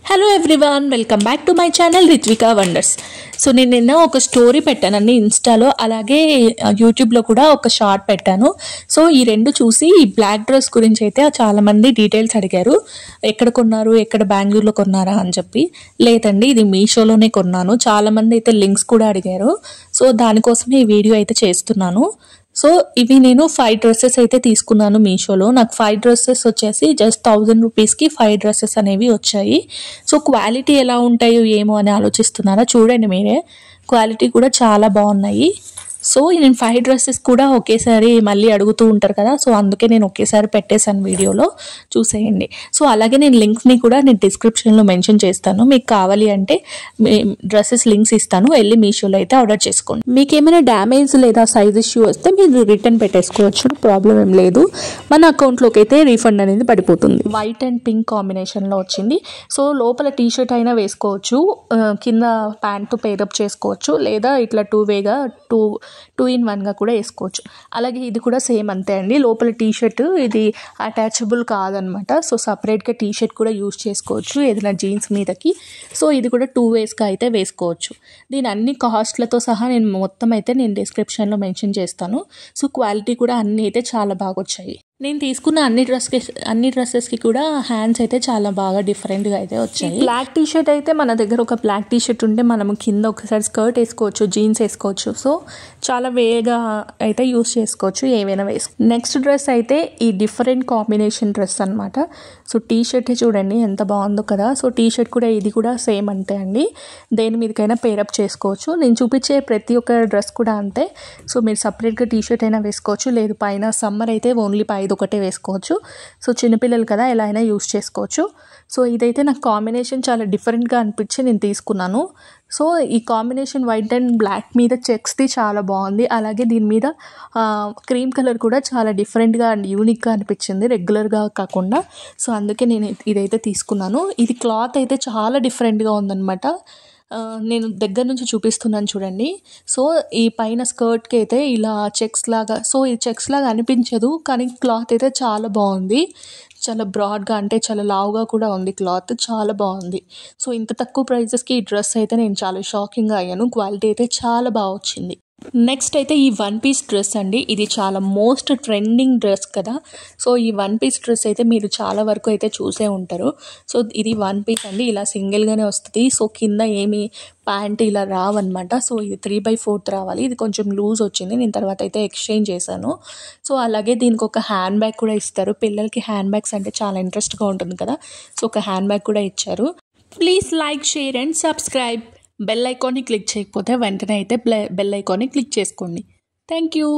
Hello everyone, welcome back to my channel Rithwika wonders. So నేను నిన్న ఒక స్టోరీ పెట్టానండి ఇన్స్టాలో, అలాగే యూట్యూబ్లో కూడా ఒక షార్ట్ పెట్టాను. సో ఈ రెండు చూసి ఈ బ్లాక్ డ్రెస్ గురించి అయితే చాలామంది డీటెయిల్స్ అడిగారు. ఎక్కడ కొన్నారు, ఎక్కడ బెంగళూరులో కొన్నారా అని చెప్పి. లేదండి, ఇది మీషోలోనే కొన్నాను. చాలామంది అయితే లింక్స్ కూడా అడిగారు. సో దానికోసమే ఈ వీడియో అయితే చేస్తున్నాను. సో ఇవి నేను 5 డ్రెస్సెస్ అయితే తీసుకున్నాను మీషోలో. నాకు 5 డ్రెస్సెస్ వచ్చేసి జస్ట్ 1000 రూపీస్కి 5 డ్రెస్సెస్ అనేవి వచ్చాయి. సో క్వాలిటీ ఎలా ఉంటాయో ఏమో అని ఆలోచిస్తున్నారా? చూడండి మీరే, క్వాలిటీ కూడా చాలా బాగున్నాయి. సో నేను 5 డ్రెస్సెస్ కూడా ఒకేసారి మళ్ళీ అడుగుతూ ఉంటారు కదా, సో అందుకే నేను ఒకేసారి పెట్టేశాను వీడియోలో, చూసేయండి. సో అలాగే నేను లింక్ని కూడా నేను డిస్క్రిప్షన్లో మెన్షన్ చేస్తాను. మీకు కావాలి అంటే డ్రెస్సెస్ లింక్స్ ఇస్తాను, వెళ్ళి మీషోలో అయితే ఆర్డర్ చేసుకోండి. మీకు ఏమైనా డ్యామేజ్ లేదా సైజ్ ఇష్యూ వస్తే మీరు రిటర్న్ పెట్టేసుకోవచ్చు, ప్రాబ్లం ఏం లేదు. మన అకౌంట్లోకి అయితే రీఫండ్ అనేది పడిపోతుంది. వైట్ అండ్ పింక్ కాంబినేషన్లో వచ్చింది. సో లోపల టీ షర్ట్ అయినా వేసుకోవచ్చు, కింద ప్యాంట్తో పేరప్ చేసుకోవచ్చు, లేదా ఇట్లా టూ ఇన్ వన్గా కూడా వేసుకోవచ్చు. అలాగే ఇది కూడా సేమ్ అంతే అండి. లోపల టీ షర్ట్ ఇది అటాచబుల్ కాదనమాట. సో సపరేట్గా టీ షర్ట్ కూడా యూజ్ చేసుకోవచ్చు ఏదైనా జీన్స్ మీదకి. సో ఇది కూడా 2 వేస్గా అయితే వేసుకోవచ్చు. దీని అన్ని కాస్ట్లతో సహా నేను డిస్క్రిప్షన్లో మెన్షన్ చేస్తాను. సో క్వాలిటీ కూడా అన్నీ అయితే చాలా బాగా వచ్చాయి. నేను తీసుకున్న అన్ని డ్రెస్సెస్కి కూడా హ్యాండ్స్ అయితే చాలా బాగా డిఫరెంట్గా అయితే వచ్చాయి. బ్లాక్ టీ షర్ట్ అయితే మన దగ్గర ఒక బ్లాక్ టీ షర్ట్ ఉంటే మనము కింద ఒకసారి స్కర్ట్ వేసుకోవచ్చు, జీన్స్ వేసుకోవచ్చు. సో చాలా వేగా అయితే యూస్ చేసుకోవచ్చు, ఏవైనా నెక్స్ట్ డ్రెస్ అయితే ఈ డిఫరెంట్ కాంబినేషన్ డ్రెస్ అనమాట. సో టీ షర్ట్ చూడండి ఎంత బాగుందో కదా. సో టీ షర్ట్ కూడా ఇది కూడా సేమ్ అంతే అండి, దేని మీదకైనా పేరప్ చేసుకోవచ్చు. నేను చూపించే ప్రతి ఒక్క డ్రెస్ కూడా అంతే. సో మీరు సపరేట్గా టీ షర్ట్ అయినా వేసుకోవచ్చు, లేదు పైన సమ్మర్ అయితే ఓన్లీ ఇది ఒకటే వేసుకోవచ్చు. సో చిన్నపిల్లలు కదా, ఎలా అయినా యూస్ చేసుకోవచ్చు. సో ఇదైతే నాకు కాంబినేషన్ చాలా డిఫరెంట్గా అనిపించి నేను తీసుకున్నాను. సో ఈ కాంబినేషన్ వైట్ అండ్ బ్లాక్ మీద చెక్స్ది చాలా బాగుంది. అలాగే దీని మీద క్రీమ్ కలర్ కూడా చాలా డిఫరెంట్గా అండ్ యూనిక్గా అనిపించింది, రెగ్యులర్గా కాకుండా. సో అందుకే నేను ఇదైతే తీసుకున్నాను. ఇది క్లాత్ అయితే చాలా డిఫరెంట్గా ఉందన్నమాట. నేను దగ్గర నుంచి చూపిస్తున్నాను చూడండి. సో ఈ పైన స్కర్ట్కి అయితే ఇలా చెక్స్ లాగా, సో ఈ చెక్స్ లాగా అనిపించదు, కానీ క్లాత్ అయితే చాలా బాగుంది. చాలా బ్రాడ్గా, అంటే చాలా లావుగా కూడా ఉంది, క్లాత్ చాలా బాగుంది. సో ఇంత తక్కువ ప్రైజెస్కి ఈ డ్రెస్ అయితే నేను చాలా షాకింగ్గా అయ్యాను. క్వాలిటీ అయితే చాలా బాగా వచ్చింది. నెక్స్ట్ అయితే ఈ 1 పీస్ డ్రెస్ అండి. ఇది చాలా మోస్ట్ ట్రెండింగ్ డ్రెస్ కదా. సో ఈ 1 పీస్ డ్రెస్ అయితే మీరు చాలా వరకు అయితే చూసే ఉంటారు. సో ఇది 1 పీస్ అండి, ఇలా సింగిల్గానే వస్తుంది. సో కింద ఏమి ప్యాంట్ ఇలా రావన్నమాట. సో ఇది 3/4 రావాలి. ఇది కొంచెం లూజ్ వచ్చింది, నేను తర్వాత అయితే ఎక్స్చేంజ్ చేశాను. సో అలాగే దీనికి ఒక హ్యాండ్ బ్యాగ్ కూడా ఇస్తారు. పిల్లలకి హ్యాండ్ బ్యాగ్స్ అంటే చాలా ఇంట్రెస్ట్గా ఉంటుంది కదా. సో ఒక హ్యాండ్ బ్యాగ్ కూడా ఇచ్చారు. Please like, share and subscribe. Bell ఐకాన్ని క్లిక్ చేయకపోతే వెంటనే అయితే బెల్ ఐకాన్ని క్లిక్ చేసుకోండి. Thank you.